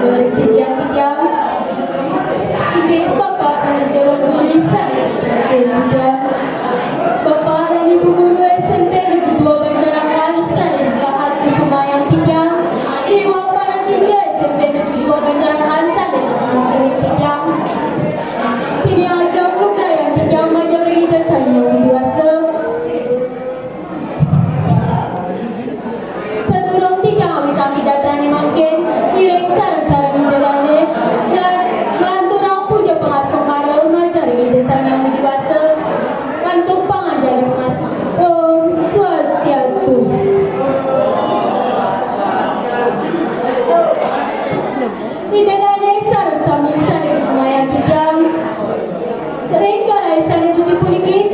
goreng sijian tiang. Ike bapak dan dewan tulisan tiang. Bapak dan ibu guru SMP Negeri 2 Banjarangan sanes bahati sumayang tiang. Iwa para tiga SMP Negeri 2 Banjarangan sanes mengiring tiang. Kini ajak putra yang tiang majari dan yang dewasa. Sedurung tiang awitang tidak terani makin ireng sarang-sarang ijalane melanturang puja pengasung pada majari desa yang dewasa. Kantung panganjali mas Om Swastiastu. Idalane sarang sami sarang semayang tiang. Sering kalai sarang puji punikin